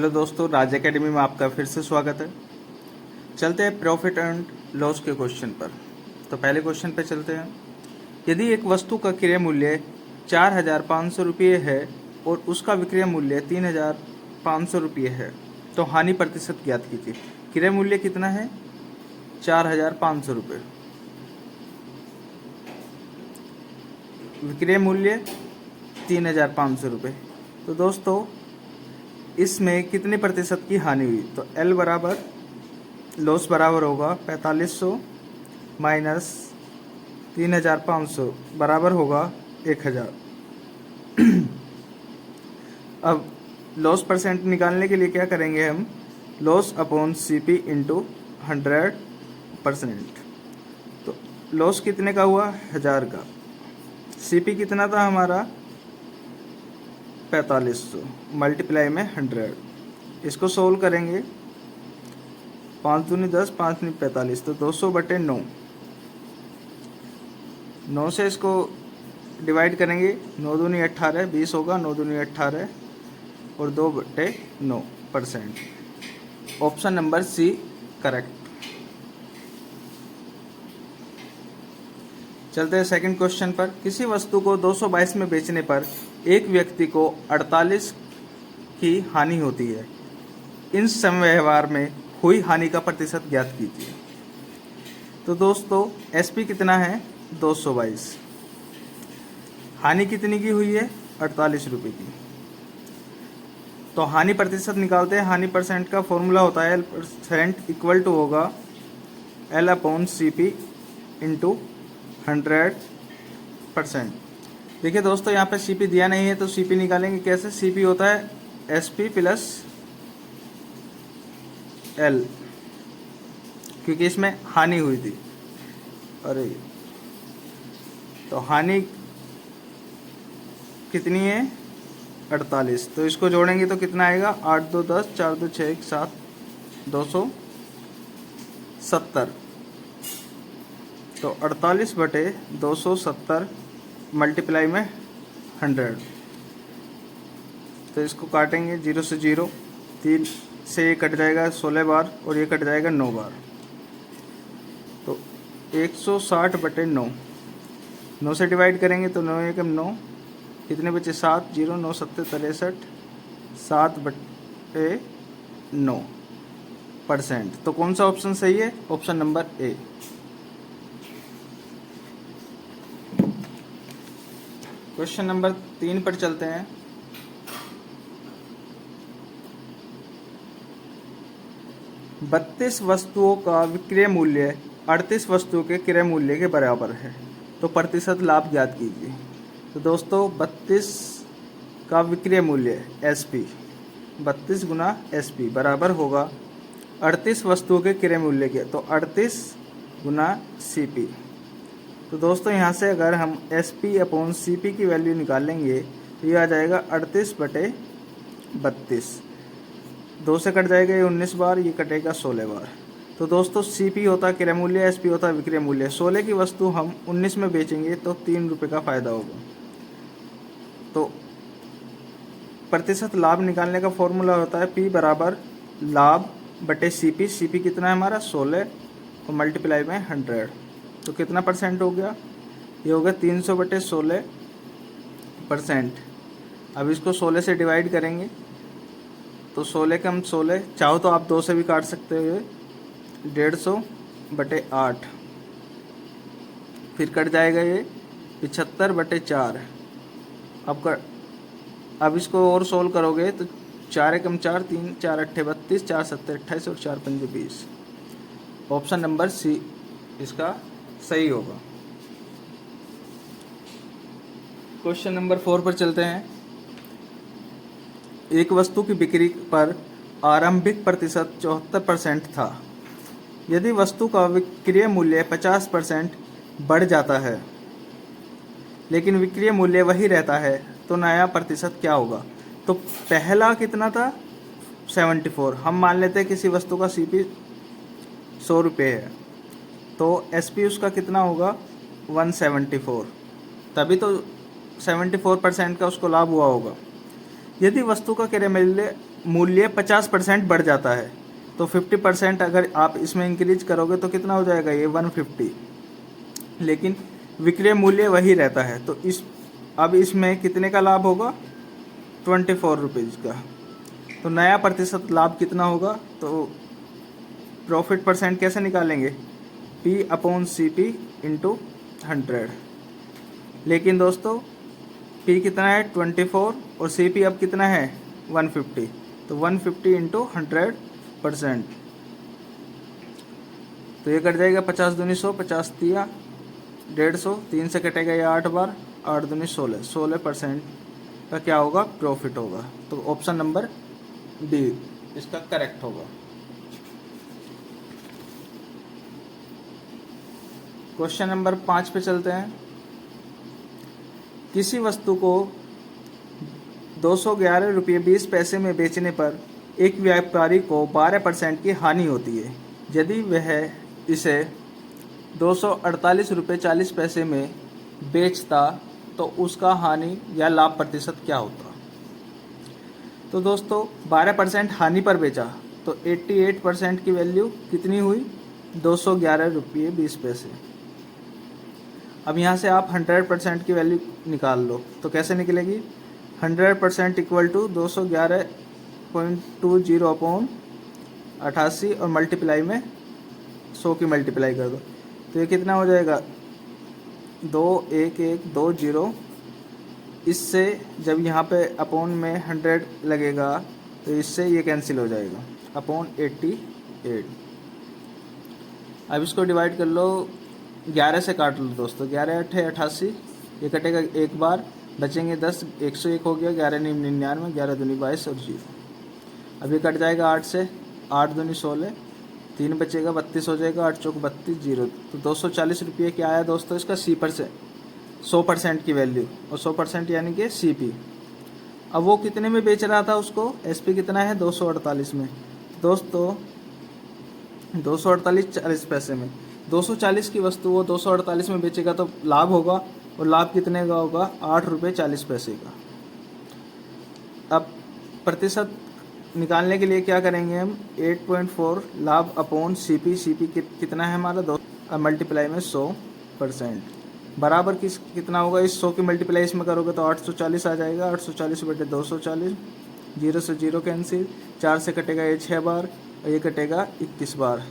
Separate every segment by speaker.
Speaker 1: Hello दोस्तों, राज academy में आपका फिर से स्वागत है। चलते हैं प्रॉफिट एंड लॉस के क्वेश्चन पर। तो पहले क्वेश्चन पे चलते हैं। यदि एक वस्तु का क्रय मूल्य 4,500 रुपये है और उसका विक्रय मूल्य 3,500 रुपये है तो हानि प्रतिशत ज्ञात कीजिए। क्रय मूल्य कितना है? 4,500 रुपये। विक्रय मूल्य 3,500 रुपये। तो दोस्तों इसमें कितने प्रतिशत की हानि हुई? तो L बराबर लॉस बराबर होगा 4500 माइनस 3,500 बराबर होगा 1,000। अब लॉस परसेंट निकालने के लिए क्या करेंगे हम? Loss upon CP into 100%। तो लॉस कितने का हुआ? 1000 का। CP कितना था हमारा? 4500 मल्टीप्लाई में 100। इसको सोल्व करेंगे। 5 दूनी 10, 5 दूनी 45, तो 200/9। 9 से इसको डिवाइड करेंगे। 9 दूनी 18, 20 होगा। 9 दूनी 18 और 2/9%। Option number C correct. चलते हैं सेकंड क्वेश्चन पर। किसी वस्तु को 222 में बेचने पर एक व्यक्ति को 48 की हानि होती है। इन सम व्यवहार में हुई हानि का प्रतिशत ज्ञात कीजिए। तो दोस्तों SP कितना है? 222। हानि कितनी की हुई है? 48 रुपये की। तो हानि प्रतिशत निकालते हैं। हानि परसेंट का फॉर्मूला होता है L% इक्वल टू होगा L अपॉन CP इंटू 100%। देखिए दोस्तों यहाँ पे CP दिया नहीं है तो CP निकालेंगे कैसे? CP होता है SP प्लस L, क्योंकि इसमें हानि हुई थी। अरे तो हानि कितनी है? 48। तो इसको जोड़ेंगे तो कितना आएगा? 8 2 10, 4 2 6 1 7, 270। तो 48/270 मल्टीप्लाई में 100। तो इसको काटेंगे 0 से 0, 3 से ये कट जाएगा 16 बार और ये कट जाएगा 9 बार। तो 160/9। 9 से डिवाइड करेंगे तो 9 एकम 9, कितने बचे? 7, 0 9 7 63, 7/9%। तो कौन सा ऑप्शन सही है? Option number A। Question number 3 पर चलते हैं। बत्तीस वस्तुओं का विक्रय मूल्य 38 वस्तुओं के क्रय मूल्य के बराबर है तो प्रतिशत लाभ ज्ञात कीजिए। तो दोस्तों 32 का विक्रय मूल्य SP, 32 गुना SP बराबर होगा 38 वस्तुओं के क्रय मूल्य के, तो 38 गुना CP। तो दोस्तों यहाँ से अगर हम SP अपॉन CP की वैल्यू निकालेंगे तो ये आ जाएगा 38/32। 2 से कट जाएगा ये 19 बार, ये कटेगा 16 बार। तो दोस्तों CP होता है क्रय मूल्य, SP होता है विक्रय मूल्य। 16 की वस्तु हम 19 में बेचेंगे तो 3 रुपये का फायदा होगा। तो प्रतिशत लाभ निकालने का फॉर्मूला होता है P बराबर लाभ बटे CP। CP कितना है हमारा? 16 और मल्टीप्लाई में 100। तो कितना परसेंट हो गया? ये हो गया 300/16%। अब इसको 16 से डिवाइड करेंगे तो 16 का हम 16, चाहो तो आप 2 से भी काट सकते हो। 150/8, फिर कट जाएगा ये 75/4। अब इसको और सोल्व करोगे तो 4 एकम 4, 3 4 8 32, 4 7 28 और 4 5 20। ऑप्शन नंबर C इसका सही होगा। क्वेश्चन नंबर 4 पर चलते हैं। एक वस्तु की बिक्री पर आरंभिक प्रतिशत 74% था। यदि वस्तु का विक्रय मूल्य 50% बढ़ जाता है लेकिन विक्रय मूल्य वही रहता है तो नया प्रतिशत क्या होगा? तो पहला कितना था? 74। हम मान लेते हैं किसी वस्तु का CP 100 रुपये है तो SP उसका कितना होगा? 174। तभी तो 74% का उसको लाभ हुआ होगा। यदि वस्तु का क्रय मूल्य मूल्य 50% बढ़ जाता है, तो 50% अगर आप इसमें इंक्रीज करोगे तो कितना हो जाएगा, ये 150। लेकिन विक्रय मूल्य वही रहता है, तो अब इसमें कितने का लाभ होगा, 24 रुपीज़ का। तो नया प्रतिशत लाभ कितना होगा, तो प्रॉफिट परसेंट कैसे निकालेंगे, P/CP इंटू 100। लेकिन दोस्तों P कितना है 24 और CP अब कितना है 150, तो 150 इंटू 100%, तो ये कट जाएगा 50 दूनी 100, 50 तिया 150, 3 से कटेगा ये 8 बार, 8 दूनी 16, 16% का क्या होगा, प्रॉफिट होगा। तो ऑप्शन नंबर डी इसका करेक्ट होगा। क्वेश्चन नंबर 5 पे चलते हैं। किसी वस्तु को 211 रुपये 20 पैसे में बेचने पर एक व्यापारी को 12% की हानि होती है। यदि वह इसे 248 रुपये 40 पैसे में बेचता तो उसका हानि या लाभ प्रतिशत क्या होता। तो दोस्तों 12% हानि पर बेचा तो 88% की वैल्यू कितनी हुई, 211 रुपये 20 पैसे। अब यहाँ से आप 100% की वैल्यू निकाल लो, तो कैसे निकलेगी, 100% इक्वल टू 211.20 अपॉन 88 और मल्टीप्लाई में 100 की मल्टीप्लाई कर दो, तो ये कितना हो जाएगा 21120। इससे जब यहाँ पे अपॉन में 100 लगेगा तो इससे ये कैंसिल हो जाएगा, अपॉन 88। अब इसको डिवाइड कर लो, 11 से काट लो दोस्तों, 11 8 88, ये कटेगा एक बार, बचेंगे 10, 101 हो गया, 11 9 99, 11 दूनी 22 और 0। अब ये कट जाएगा 8 से, 8 दूनी 16, 3 बचेगा 32 हो जाएगा, 8 चौक 32, 0। तो 240 रुपये क्या आया दोस्तों इसका, 100% की वैल्यू, और 100% यानी कि CP। अब वो कितने में बेच रहा था उसको, SP कितना है 248 में, दोस्तों 248 40 पैसे में, 240 की वस्तु वो 248 में बेचेगा तो लाभ होगा, और लाभ कितने का होगा, 8 रुपये 40 पैसे का। अब प्रतिशत निकालने के लिए क्या करेंगे हम, 8.4 लाभ अपॉन CP, कितना है हमारा 2, अब मल्टीप्लाई में 100% बराबर कितना होगा, इस 100 की मल्टीप्लाई इसमें करोगे तो 840 आ जाएगा, 840 बटे 240, 0 से 0 कैंसिल, 4 से कटेगा ये 6 बार और ये कटेगा 21 बार,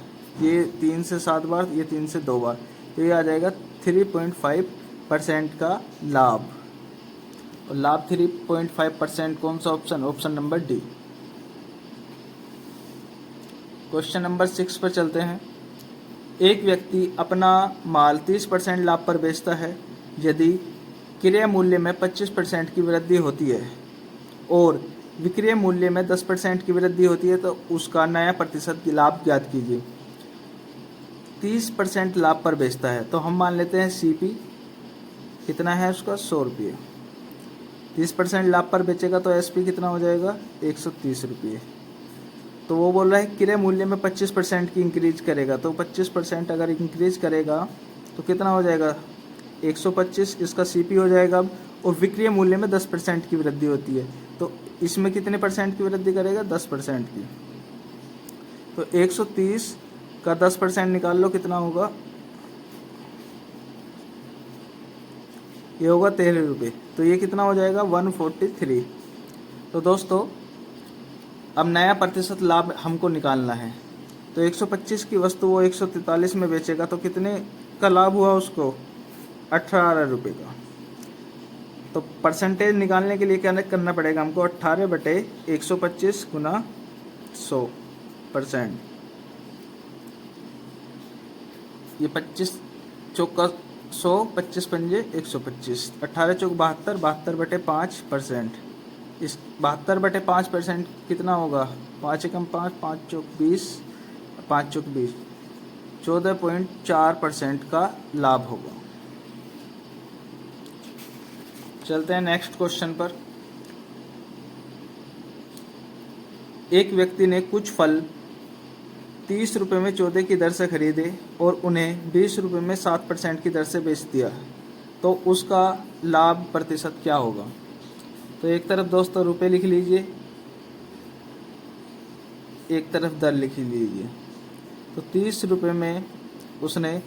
Speaker 1: ये 3 से 7 बार, ये 3 से 2 बार, तो ये आ जाएगा 3.5% का लाभ। और लाभ 3.5% कौन सा option, option number D. Question number 6 पर चलते हैं। एक व्यक्ति अपना माल 30% लाभ पर बेचता है। यदि क्रय मूल्य में 25% की वृद्धि होती है और विक्रय मूल्य में 10% की वृद्धि होती है तो उसका नया प्रतिशत लाभ ज्ञात कीजिए। 30% लाभ पर बेचता है तो हम मान लेते हैं CP कितना है उसका 100 रुपये, 30% लाभ पर बेचेगा तो SP कितना हो जाएगा 130 रुपये। तो वो बोल रहा है क्रय मूल्य में 25% की इंक्रीज करेगा, तो 25% अगर इंक्रीज करेगा तो कितना हो जाएगा 125, इसका CP हो जाएगा। और विक्रय मूल्य में 10% की वृद्धि होती है तो इसमें कितने परसेंट की वृद्धि करेगा, 10% की। तो 130 का 10% निकाल लो, कितना होगा, ये होगा 13 रुपये, तो ये कितना हो जाएगा 143। तो दोस्तों अब नया प्रतिशत लाभ हमको निकालना है, तो 125 की वस्तु वो 143 में बेचेगा तो कितने का लाभ हुआ उसको, 18 रुपये का। तो परसेंटेज निकालने के लिए क्या करना पड़ेगा हमको, 18 बटे 125 गुना 100%। ये 25 चौका 100, 25 पंजे 125, 18 चौक 72, 72 बटे 5%। इस 72 बटे 5% कितना होगा, 5 एकम 5, 5 चौक 20, 5 चौक 20, 14.4% का लाभ होगा। चलते हैं नेक्स्ट क्वेश्चन पर। एक व्यक्ति ने कुछ फल 30 रुपये में 14 की दर से खरीदे और उन्हें 20 रुपये में 7% की दर से बेच दिया, तो उसका लाभ प्रतिशत क्या होगा। तो एक तरफ दोस्तों रुपये लिख लीजिए एक तरफ दर लिखी लीजिए। तो 30 रुपये में उसने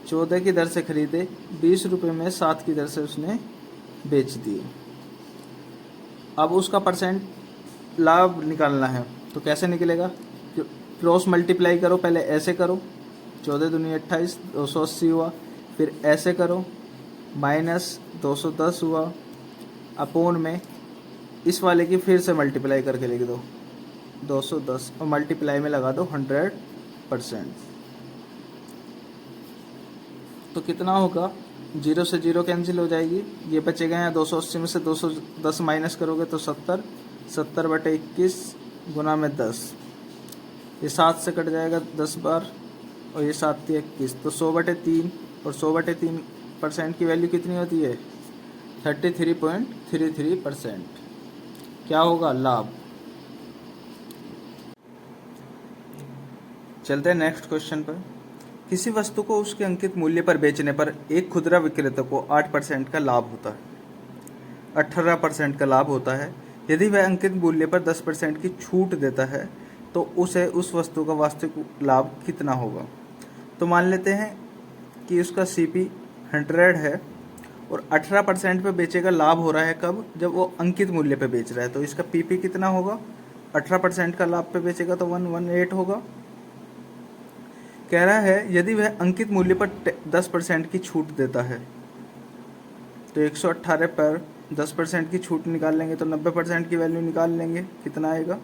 Speaker 1: 14 की दर से खरीदे, 20 रुपये में 7 की दर से उसने बेच दिए। अब उसका परसेंट लाभ निकालना है, तो कैसे निकलेगा? क्रॉस मल्टीप्लाई करो, पहले ऐसे करो, 14 दूनी 28, 280 हुआ, फिर ऐसे करो, माइनस 210 हुआ, अपोन में इस वाले की फिर से मल्टीप्लाई करके लिख दो 210 और मल्टीप्लाई में लगा दो 100%। तो कितना होगा? 0 से 0 कैंसिल हो जाएगी, ये बचेगा यहाँ 280 में से 210 माइनस करोगे तो 70, 70/21 गुना में 10, ये 7 से कट जाएगा 10 बार और ये 7 × 21, तो 100/3 और 100/3% की वैल्यू कितनी होती है? 33.33%। क्या होगा? लाभ। चलते हैं नेक्स्ट क्वेश्चन पर। किसी वस्तु को उसके अंकित मूल्य पर बेचने पर एक खुदरा विक्रेता को 8% का लाभ होता है, 18% का लाभ होता है। यदि वह अंकित मूल्य पर 10% की छूट देता है तो उसे उस वस्तु का वास्तविक लाभ कितना होगा? तो मान लेते हैं कि उसका CP 100 है और 18% पे बेचेगा, लाभ हो रहा है कब? जब वो अंकित मूल्य पे बेच रहा है। तो इसका PP कितना होगा? 18% का लाभ पे बेचेगा तो 118 होगा। कह रहा है यदि वह अंकित मूल्य पर 10% की छूट देता है, तो 118 पर 10% की छूट निकाल लेंगे तो 90% की वैल्यू निकाल लेंगे। कितना आएगा?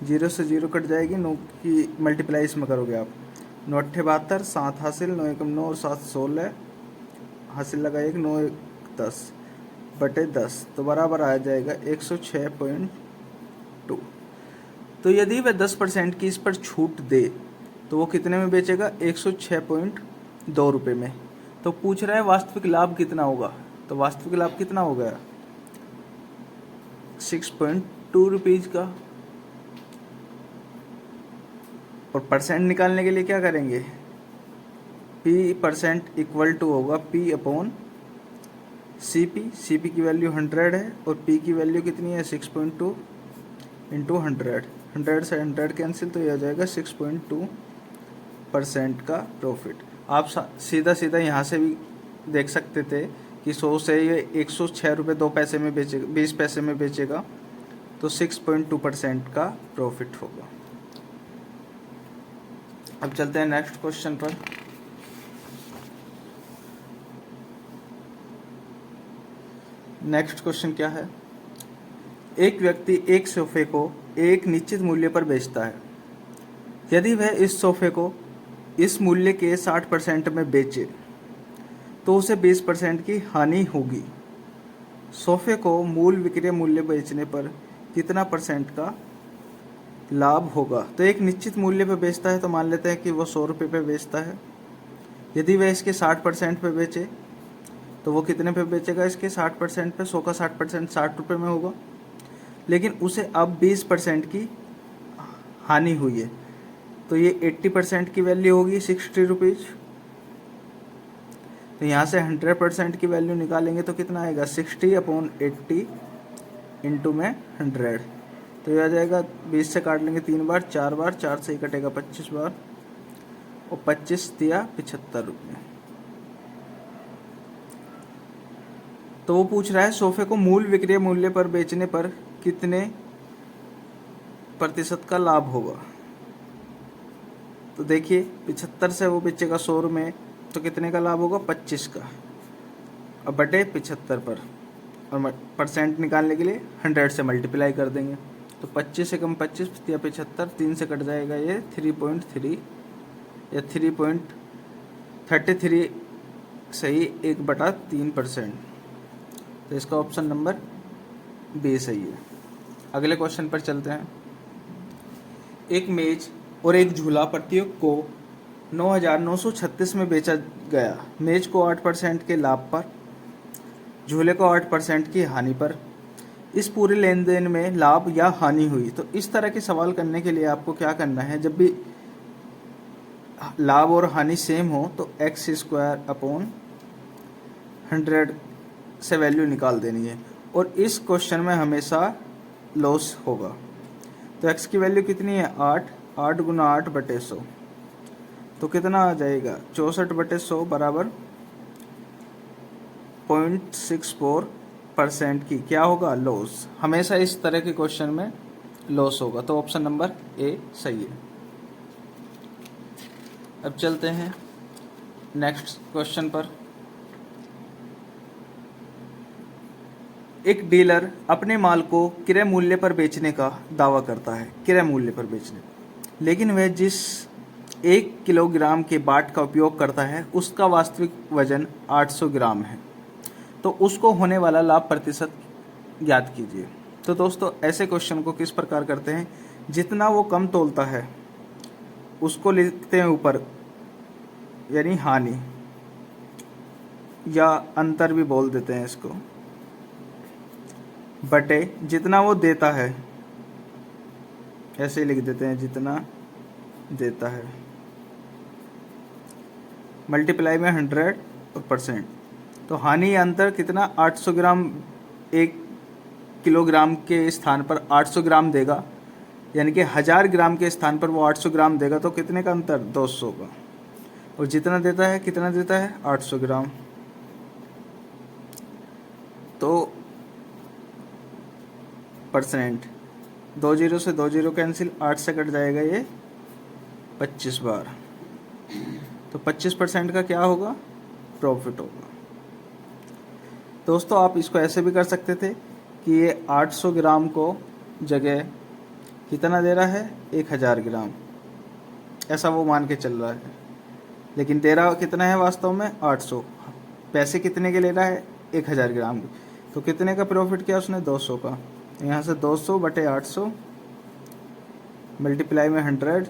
Speaker 1: 0 से 0 कट जाएगी, 9 की मल्टीप्लाई इसमें करोगे आप, 9 × 72, 7 हासिल, 9 × 9 और 7 16 हासिल लगा 1, 9 × 10/10, तो बराबर आ जाएगा 106.2। तो यदि वह 10% की इस पर छूट दे तो वो कितने में बेचेगा? 106.2 रुपये में। तो पूछ रहा है वास्तविक लाभ कितना होगा? तो वास्तविक लाभ कितना हो गया? 6.2 रुपीज़ का। और परसेंट निकालने के लिए क्या करेंगे? P% इक्वल टू होगा P/CP। CP की वैल्यू 100 है और P की वैल्यू कितनी है? 6.2 × 100, 100 से 100 कैंसिल, तो ये आ जाएगा 6.2% का प्रॉफिट। आप सीधा सीधा यहाँ से भी देख सकते थे कि 100 से ये 106 रुपये 2 पैसे में बेचेगा, 20 पैसे में बेचेगा, तो 6.2% का प्रॉफिट होगा। अब चलते हैं नेक्स्ट क्वेश्चन पर। नेक्स्ट क्वेश्चन क्या है? एक व्यक्ति एक सोफे को एक निश्चित मूल्य पर बेचता है। यदि वह इस सोफे को इस मूल्य के 60% में बेचे तो उसे 20% की हानि होगी। सोफे को मूल विक्रय मूल्य बेचने पर कितना % का लाभ होगा? तो एक निश्चित मूल्य पे बेचता है, तो मान लेते हैं कि वो 100 रुपये पे बेचता है। यदि वह इसके 60% पे बेचे तो वो कितने पे बेचेगा? इसके 60% पे, 100 का 60% 60 रुपये में होगा, लेकिन उसे अब 20% की हानि हुई है, तो ये 80% की वैल्यू होगी 60 रुपीज़। तो यहाँ से 100% की वैल्यू निकालेंगे तो कितना आएगा? 60/80 इंटू में 100, तो ये आ जाएगा 20 से काट लेंगे 3 बार, 4 बार, 4 से ही कटेगा 25 बार, और 25 दिया 75 रुपये। तो वो पूछ रहा है सोफे को मूल विक्रय मूल्य पर बेचने पर कितने % का लाभ होगा? तो देखिए 75 से वो बेचेगा 100 में, तो कितने का लाभ होगा? 25 का, और बटे 75 पर, और परसेंट निकालने के लिए 100 से मल्टीप्लाई कर देंगे, तो 25 से कम 25 या 75, 3 से कट जाएगा ये 3.3 या 3.33 सही, 1/3%। तो इसका ऑप्शन नंबर B सही है। अगले क्वेश्चन पर चलते हैं। एक मेज और एक झूला प्रत्येक को 9,936 में बेचा गया। मेज को 8% के लाभ पर, झूले को 8% की हानि पर। इस पूरे लेन देन में लाभ या हानि हुई। तो इस तरह के सवाल करने के लिए आपको क्या करना है? जब भी लाभ और हानि सेम हो तो x² 100 से वैल्यू निकाल देनी है, और इस क्वेश्चन में हमेशा लॉस होगा। तो x की वैल्यू कितनी है 8, 8 गुना 8 बटे 100, तो कितना आ जाएगा 64 बटे 100 बराबर 0.64% की क्या होगा लॉस। हमेशा इस तरह के क्वेश्चन में लॉस होगा, तो ऑप्शन नंबर ए सही है। अब चलते हैं नेक्स्ट क्वेश्चन पर। एक डीलर अपने माल को क्रय मूल्य पर बेचने का दावा करता है, क्रय मूल्य पर बेचने, लेकिन वह जिस 1 किलोग्राम के बाट का उपयोग करता है उसका वास्तविक वजन 800 ग्राम है, तो उसको होने वाला लाभ प्रतिशत ज्ञात कीजिए। तो दोस्तों ऐसे क्वेश्चन को किस प्रकार करते हैं, जितना वो कम तोलता है उसको लिखते हैं ऊपर, यानी हानि या अंतर भी बोल देते हैं इसको, बटे जितना वो देता है, ऐसे लिख देते हैं जितना देता है, मल्टीप्लाई में 100%। तो हानि या अंतर कितना 800 ग्राम, 1 किलोग्राम के स्थान पर 800 ग्राम देगा, यानी कि 1000 ग्राम के स्थान पर वो 800 ग्राम देगा, तो कितने का अंतर 200 का। और जितना देता है कितना देता है 800 ग्राम, तो परसेंट 2 जीरो से 2 जीरो कैंसिल, 8 से कट जाएगा ये 25 बार, तो 25% का क्या होगा प्रॉफिट होगा। दोस्तों आप इसको ऐसे भी कर सकते थे कि ये 800 ग्राम को जगह कितना दे रहा है 1000 ग्राम, ऐसा वो मान के चल रहा है, लेकिन दे रहा कितना है वास्तव में 800, पैसे कितने के ले रहा है 1000 ग्राम के, तो कितने का प्रॉफिट किया उसने 200 का। यहाँ से 200 बटे 800 मल्टीप्लाई में 100,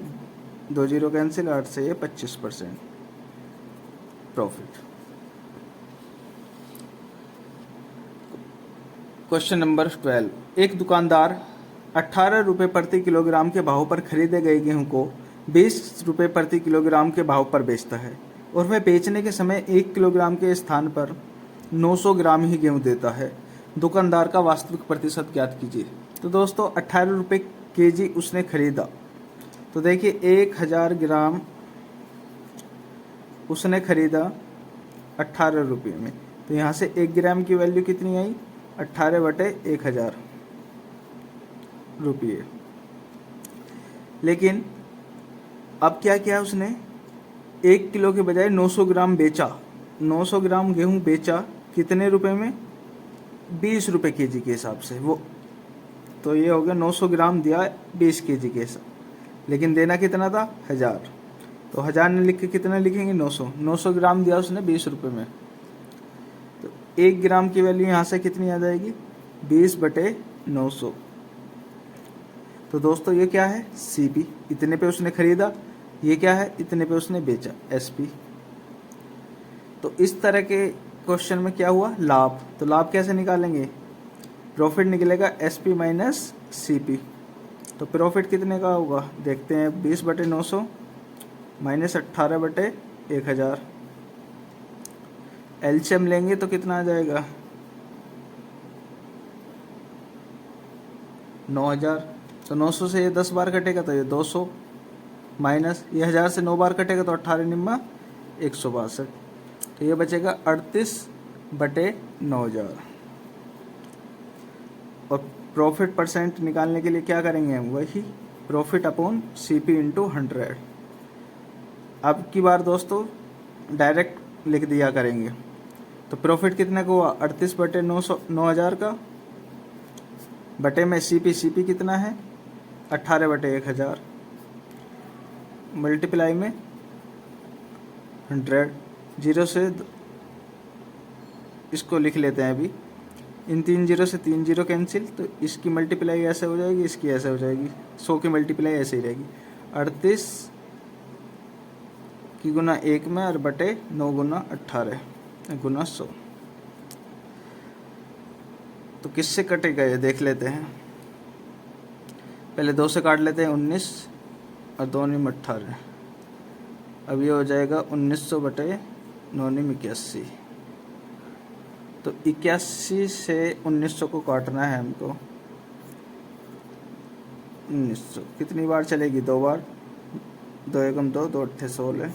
Speaker 1: 2 जीरो कैंसिल, 8 से ये 25% प्रॉफिट। Question number 12। एक दुकानदार 18 रुपये प्रति किलोग्राम के भाव पर खरीदे गए गेहूं को 20 रुपये प्रति किलोग्राम के भाव पर बेचता है, और वह बेचने के समय 1 किलोग्राम के स्थान पर 900 ग्राम ही गेहूं देता है। दुकानदार का वास्तविक प्रतिशत ज्ञात कीजिए। तो दोस्तों 18 रुपये केजी उसने खरीदा, तो देखिए 1000 ग्राम उसने खरीदा 18 रुपये में, तो यहाँ से 1 ग्राम की वैल्यू कितनी आई 18 बटे 1000 रुपये। लेकिन अब क्या किया उसने, 1 किलो के बजाय 900 ग्राम बेचा, 900 ग्राम गेहूं बेचा कितने रुपए में 20 रुपये केजी के हिसाब से वो, तो ये हो गया 900 ग्राम दिया 20 केजी के हिसाब, लेकिन देना कितना था 1000, तो 1000 ने लिख के कितना लिखेंगे 900 ग्राम दिया उसने 20 रुपये में, तो 1 ग्राम की वैल्यू यहाँ से कितनी आ जाएगी 20 बटे 900। तो दोस्तों ये क्या है CP, इतने पे उसने खरीदा, ये क्या है इतने पे उसने बेचा SP। तो इस तरह के क्वेश्चन में क्या हुआ लाभ, तो लाभ कैसे निकालेंगे, प्रॉफिट निकलेगा SP माइनस CP। तो प्रॉफिट कितने का होगा देखते हैं, 20 बटे 900 माइनस 18 बटे 1000, एलसीएम लेंगे तो कितना आ जाएगा 9000, तो 900 से ये 10 बार कटेगा तो ये 200, माइनस ये 1000 से 9 बार कटेगा तो 18 निम्मा 162, तो ये बचेगा 38 बटे 9000। और प्रॉफिट परसेंट निकालने के लिए क्या करेंगे हम, वही प्रॉफिट अपॉन CP इंटू 100। अब की बार दोस्तों डायरेक्ट लिख दिया करेंगे, तो प्रॉफिट कितने का हुआ 38 बटे 9000 का, बटे में CP कितना है 18 बटे 1000, मल्टीप्लाई में 100, जीरो से इसको लिख लेते हैं अभी, इन 3 जीरो से 3 जीरो कैंसिल, तो इसकी मल्टीप्लाई ऐसे हो जाएगी, इसकी ऐसे हो जाएगी, 100 की मल्टीप्लाई ऐसे ही रहेगी, 38 की गुना 1 में और बटे 9 गुना 18 गुना 100। तो किससे कटेगा ये देख लेते हैं, पहले 2 से काट लेते हैं 19 और 2 निम 18, अब ये हो जाएगा 1900 बटे 9 निम 81। तो 81 से 1900 को काटना है हमको, 1900 कितनी बार चलेगी? 2 बार। 2 एकम 2, 2 अट्ठे 16,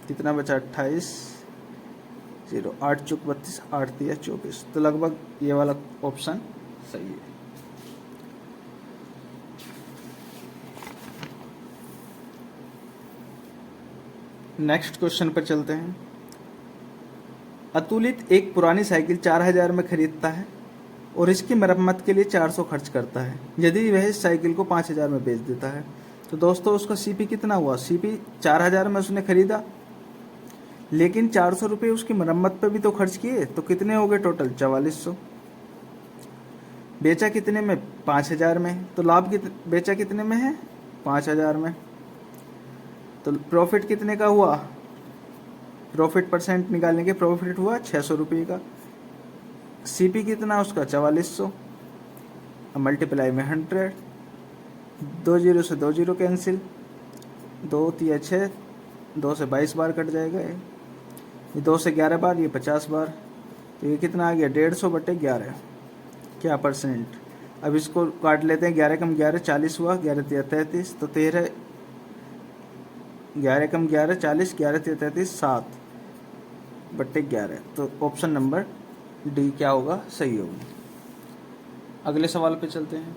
Speaker 1: कितना बचा? 28, 0, 8 चौक 32, 8 तिया 24। तो लगभग ये वाला ऑप्शन सही है। नेक्स्ट क्वेश्चन पर चलते हैं। अतुलित एक पुरानी साइकिल 4000 में खरीदता है और इसकी मरम्मत के लिए 400 खर्च करता है। यदि वह इस साइकिल को 5000 में बेच देता है तो दोस्तों उसका सीपी कितना हुआ? सीपी 4000 में उसने खरीदा, लेकिन 400 रुपये उसकी मरम्मत पे भी तो खर्च किए, तो कितने हो गए टोटल? 4400। बेचा कितने में? 5000 में। तो लाभ बेचा कितने में है? 5000 में। तो प्रॉफिट कितने का हुआ? प्रॉफिट परसेंट निकालेंगे, प्रॉफिट हुआ 600 रुपये का। सीपी कितना उसका? 4400। मल्टीप्लाई में 100, 2 जीरो से 2 जीरो कैंसिल, 2 तिया 6, 2 से 22 बार कट जाएगा ये 2 से 11 बार, ये 50 बार। तो ये कितना आ गया? 150 बटे 11 क्या परसेंट? अब इसको काट लेते हैं। 11 कम 11 40 हुआ, 11 तिया 33, तो 13, 11 कम 11 40, 11 तिया 33, 7 बटे 11। तो ऑप्शन नंबर डी क्या होगा? सही होगा। अगले सवाल पे चलते हैं।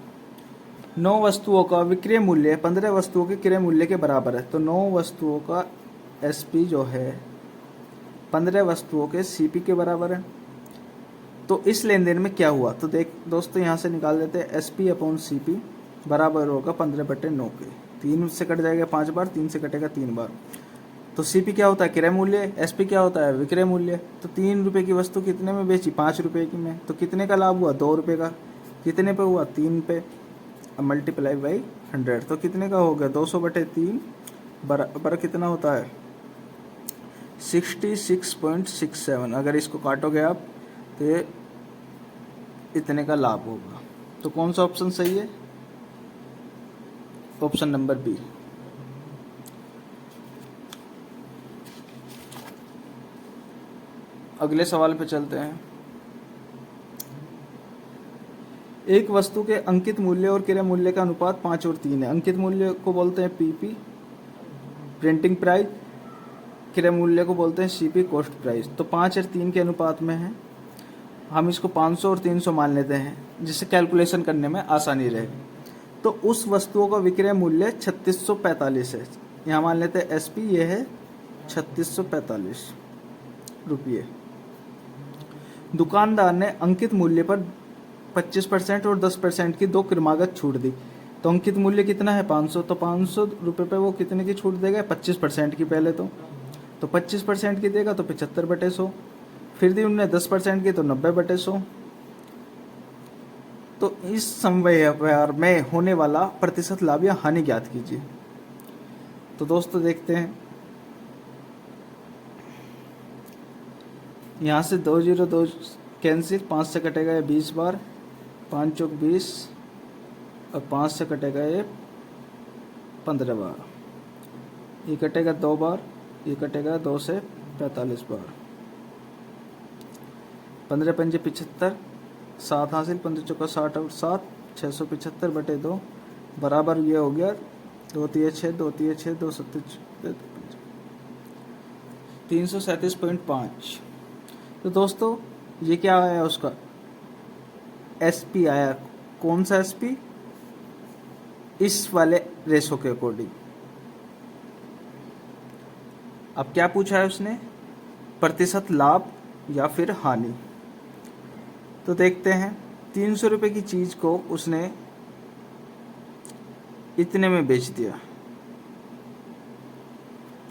Speaker 1: 9 वस्तुओं का विक्रय मूल्य 15 वस्तुओं के क्रय मूल्य के बराबर है। तो 9 वस्तुओं का एसपी जो है 15 वस्तुओं के सीपी के बराबर है। तो इस लेन देन में क्या हुआ? तो देख दोस्तों, यहाँ से निकाल देते हैं। एसपी अपॉन सीपी बराबर होगा 15 बटे 9 के। 3 से कट जाएगा 5 बार, 3 से कटेगा 3 बार। तो सीपी क्या होता है? क्रय मूल्य। एसपी क्या होता है? विक्रय मूल्य। तो 3 रुपये की वस्तु कितने में बेची? 5 रुपये की में। तो कितने का लाभ हुआ? 2 रुपये का। कितने पे हुआ? 3 पे। अब मल्टीप्लाई बाई 100, तो कितने का हो गया? 200 बटे 3 बराबर कितना होता है? 66.67। अगर इसको काटोगे आप तो ये इतने का लाभ होगा। तो कौन सा ऑप्शन सही है? Option number B. अगले सवाल पे चलते हैं। एक वस्तु के अंकित मूल्य और क्रय मूल्य का अनुपात 5 और 3 है। अंकित मूल्य को बोलते हैं पीपी, प्रिंटिंग प्राइस। क्रय मूल्य को बोलते हैं सीपी, कॉस्ट प्राइस। तो 5 और 3 के अनुपात में है। हम इसको 500 और 300 मान लेते हैं, जिससे कैलकुलेशन करने में आसानी रहे। तो उस वस्तुओं का विक्रय मूल्य 3645 है। यहाँ मान लेते हैं एसपी, ये है 3645 रुपये। दुकानदार ने अंकित मूल्य पर 25% और 10% की 2 क्रमागत छूट दी। तो अंकित मूल्य कितना है? 500। तो 500 रुपये पे वो कितने की छूट देगा? 25% की। पहले तो 25% की देगा तो 75 बटे 100। फिर दी उनने 10% की तो 90 बटे 100। तो इस समव्यवहार में होने वाला प्रतिशत लाभ या हानि ज्ञात कीजिए। तो दोस्तों देखते हैं, यहाँ से 2 जीरो 2 कैंसिल, 5 से कटेगा ये 20 बार, 5 चौक 20, और 5 से कटेगा ये 15 बार। ये कटेगा 2 बार, ये कटेगा 2 से 45 बार। 15 पंजे 75, 7 हासिल, 15 चौका 60 और 7, 675 बटे 2 बराबर ये हो गया 2 तिया 6, 2 तिया 6, 2 सत्ते 337.5। तो दोस्तों ये क्या आया? उसका एसपी आया। कौन सा एसपी? इस वाले रेशो के अकॉर्डिंग। अब क्या पूछा है उसने? प्रतिशत लाभ या फिर हानि। तो देखते हैं, 300 रुपये की चीज को उसने इतने में बेच दिया,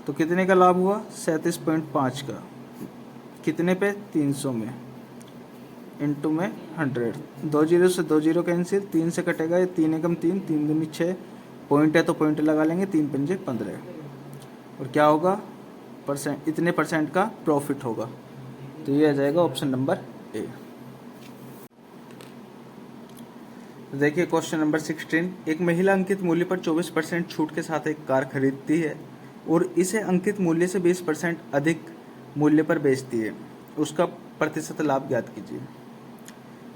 Speaker 1: तो कितने का लाभ हुआ? 37.5 का। कितने पे? 300 में, इंटू में 100। 2 जीरो से 2 जीरो कैंसिल, 3 से कटेगा ये 3 एकम 3, 3 दूनी 6, पॉइंट है तो पॉइंट लगा लेंगे, 3 पंजे 15। और क्या होगा? परसेंट, इतने परसेंट का प्रॉफिट होगा। तो ये आ जाएगा ऑप्शन नंबर ए। देखिए क्वेश्चन नंबर 16। एक महिला अंकित मूल्य पर 24% छूट के साथ एक कार खरीदती है और इसे अंकित मूल्य से 20% अधिक मूल्य पर बेचती है। उसका प्रतिशत लाभ ज्ञात कीजिए।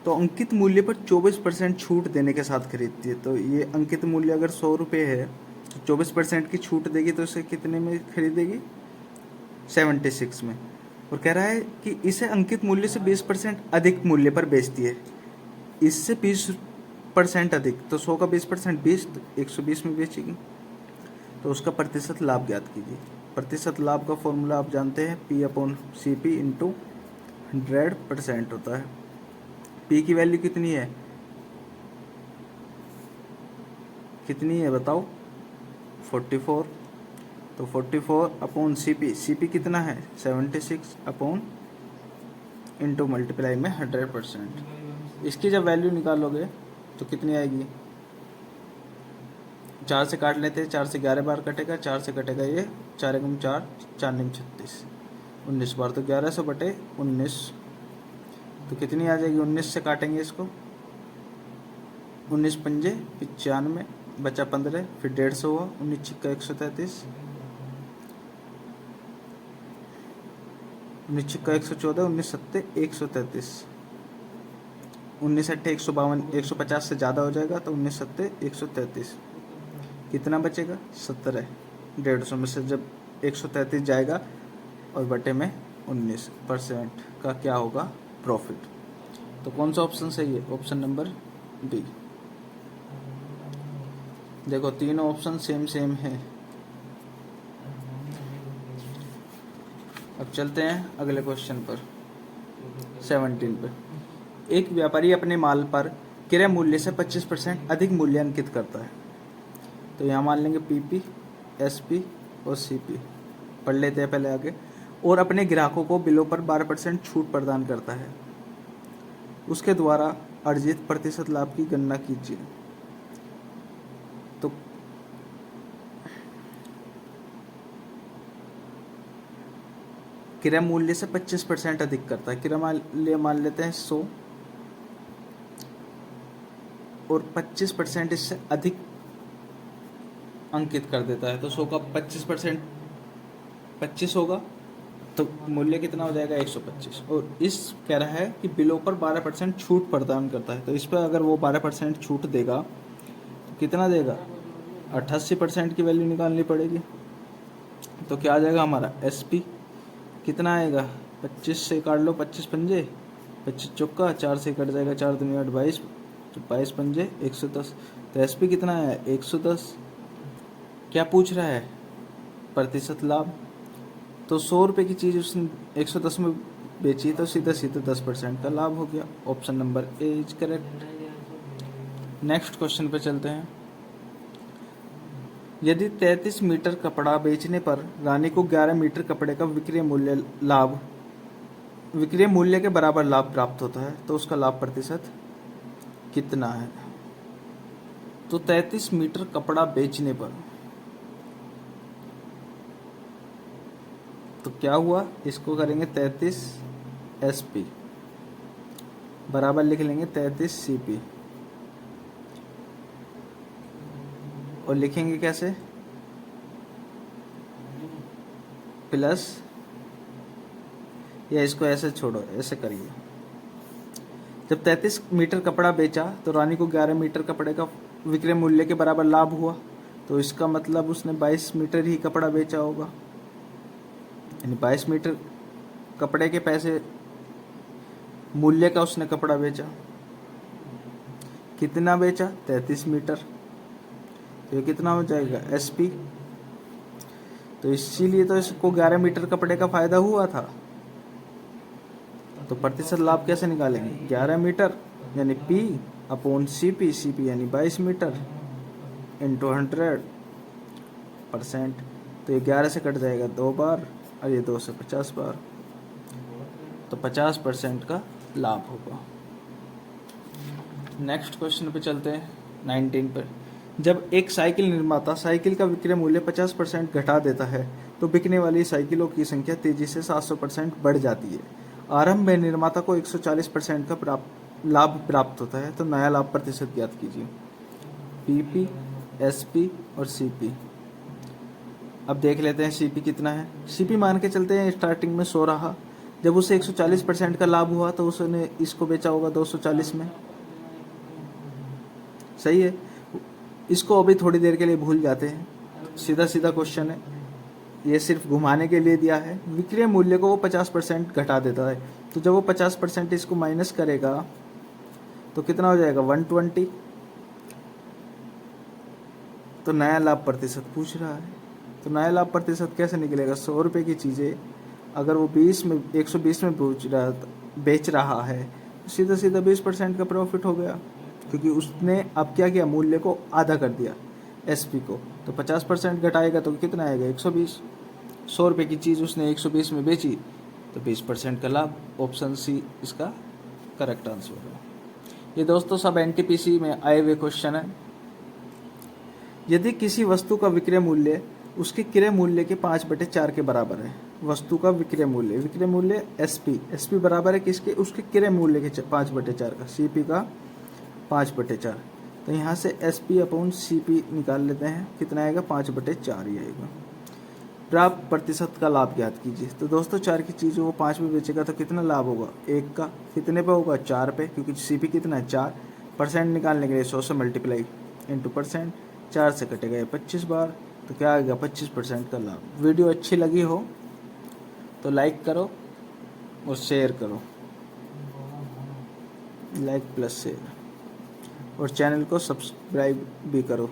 Speaker 1: तो अंकित मूल्य पर 24% छूट देने के साथ खरीदती है। तो ये अंकित मूल्य अगर 100 रुपये है तो 24% की छूट देगी तो इसे कितने में खरीदेगी? 76 में। और कह रहा है कि इसे अंकित मूल्य से 20% अधिक मूल्य पर बेचती है। इससे 20% अधिक, तो 100 का 20% 20, तो 120 में बेचेगी। तो उसका प्रतिशत लाभ ज्ञात कीजिए। प्रतिशत लाभ का फॉर्मूला आप जानते हैं, P/CP इंटू 100% होता है। P की वैल्यू कितनी है, बताओ? 44। तो 44/CP, CP कितना है? 76 अपॉन इंटू मल्टीप्लाई में 100%। इसकी जब वैल्यू निकालोगे तो कितनी आएगी? 4 से काट लेते हैं, 4 से 11 बार कटेगा, 4 से कटेगा ये 4 एकम 4, 4 निम 36, 19 बार, तो 1100/19। तो कितनी आ जाएगी? 19 से काटेंगे इसको, 19 पंजे 95, बचा 15, फिर 150 हुआ, 19 छिक्का 133, 19 छिक्का 114, 19 सत्ते 133, 19 अट्ठे 152, 150 से ज़्यादा हो जाएगा तो 19 सत्ते 133। कितना बचेगा? 17। 150 में से जब 133 जाएगा और बटे में 19% का क्या होगा? प्रॉफिट। तो कौन सा ऑप्शन सही है? Option number B. देखो तीनों ऑप्शन सेम है। अब चलते हैं अगले क्वेश्चन पर, 17 पर। एक व्यापारी अपने माल पर क्रय मूल्य से 25% अधिक मूल्य अंकित करता है। तो यहाँ मान लेंगे PP, SP और CP। पढ़ लेते हैं पहले आगे। और अपने ग्राहकों को बिलों पर 12% छूट प्रदान करता है। उसके द्वारा अर्जित प्रतिशत लाभ की गणना कीजिए। तो क्रय मूल्य से 25% अधिक करता है। क्रय मूल्य मान लेते हैं 100 और 25% इससे अधिक अंकित कर देता है। तो 100 का 25% 25 होगा, तो मूल्य कितना हो जाएगा? 125। और इस कह रहा है कि बिलों पर 12% छूट प्रदान करता है। तो इस पर अगर वो 12% छूट देगा तो कितना देगा? 88% की वैल्यू निकालनी पड़ेगी। तो क्या आ जाएगा हमारा? SP कितना आएगा? 25 से काट लो, 25 पंजे 25 चौका, 4 से कट जाएगा, 4 दूनी 8, 22, तो 22 पंजे 110। तो SP कितना है? 110। क्या पूछ रहा है? प्रतिशत लाभ। तो 100 रुपये की चीज़ उसने 110 में बेची तो सीधा 10% का लाभ हो गया। Option number A is correct. Next question पे चलते हैं। यदि 33 मीटर कपड़ा बेचने पर रानी को 11 मीटर कपड़े का विक्रय मूल्य के बराबर लाभ प्राप्त होता है, तो उसका लाभ प्रतिशत कितना है? तो 33 मीटर कपड़ा बेचने पर तो क्या हुआ? इसको करेंगे 33 SP बराबर लिख लेंगे 33 CP और लिखेंगे कैसे? प्लस, या इसको ऐसे छोड़ो, ऐसे करिए। जब 33 मीटर कपड़ा बेचा तो रानी को 11 मीटर कपड़े का विक्रय मूल्य के बराबर लाभ हुआ। तो इसका मतलब उसने 22 मीटर ही कपड़ा बेचा होगा, यानी 22 मीटर कपड़े के पैसे मूल्य का उसने कपड़ा बेचा। कितना बेचा? 33 मीटर। तो ये कितना हो जाएगा? SP। तो इसीलिए तो इसको 11 मीटर कपड़े का फायदा हुआ था। तो प्रतिशत लाभ कैसे निकालेंगे? 11 मीटर यानी P/CP, CP यानी 22 मीटर इंटू 100%। तो ये 11 से कट जाएगा 2 बार और ये 2 से 50 बार, तो 50% का लाभ होगा। नेक्स्ट क्वेश्चन पे चलते हैं, 19 पर। जब एक साइकिल निर्माता साइकिल का विक्रय मूल्य 50% घटा देता है तो बिकने वाली साइकिलों की संख्या तेजी से 700% बढ़ जाती है। आरंभ में निर्माता को 140% का लाभ प्राप्त होता है। तो नया लाभ प्रतिशत ज्ञात कीजिए। PP, SP और CP। अब देख लेते हैं CP कितना है। CP मान के चलते हैं स्टार्टिंग में 100 रहा, जब उसे 140% का लाभ हुआ तो उसने इसको बेचा होगा 240 में। सही है। इसको अभी थोड़ी देर के लिए भूल जाते हैं, सीधा सीधा क्वेश्चन है, ये सिर्फ घुमाने के लिए दिया है। विक्रय मूल्य को वो 50% घटा देता है, तो जब वो 50% इसको माइनस करेगा तो कितना हो जाएगा 120। तो नया लाभ प्रतिशत पूछ रहा है, तो नया लाभ प्रतिशत कैसे निकलेगा? 100 रुपये की चीज़ें अगर वो 120 में बेच रहा है तो सीधा सीधा 20% का प्रॉफिट हो गया, क्योंकि उसने अब क्या किया, मूल्य को आधा कर दिया एसपी को। तो 50% घटाएगा तो कितना आएगा 120। 100 रुपये की चीज़ उसने 120 में बेची तो 20% का लाभ। ऑप्शन सी इसका करेक्ट आंसर होगा। ये दोस्तों सब एनटीपीसी में आए हुए क्वेश्चन है। यदि किसी वस्तु का विक्रय मूल्य उसके क्रय मूल्य के 5/4 के बराबर है, वस्तु का विक्रय मूल्य एसपी बराबर है किसके, उसके क्रय मूल्य के 5/4 का, सीपी का 5/4। तो यहाँ से एसपी अपॉन सीपी निकाल लेते हैं, कितना आएगा 5/4 ही आएगा। प्राप्त प्रतिशत का लाभ ज्ञात कीजिए। तो दोस्तों 4 की चीज़ वो 5 में बेचेगा तो कितना लाभ होगा 1 का, कितने पे होगा 4 पे, क्योंकि सीपी कितना है 4। परसेंट निकालने के लिए 100 से मल्टीप्लाई इंटू परसेंट, 4 से कटेगा 25 बार, तो क्या आएगा 25% का लाभ। वीडियो अच्छी लगी हो तो लाइक करो और शेयर करो, लाइक प्लस शेयर, और चैनल को सब्सक्राइब भी करो।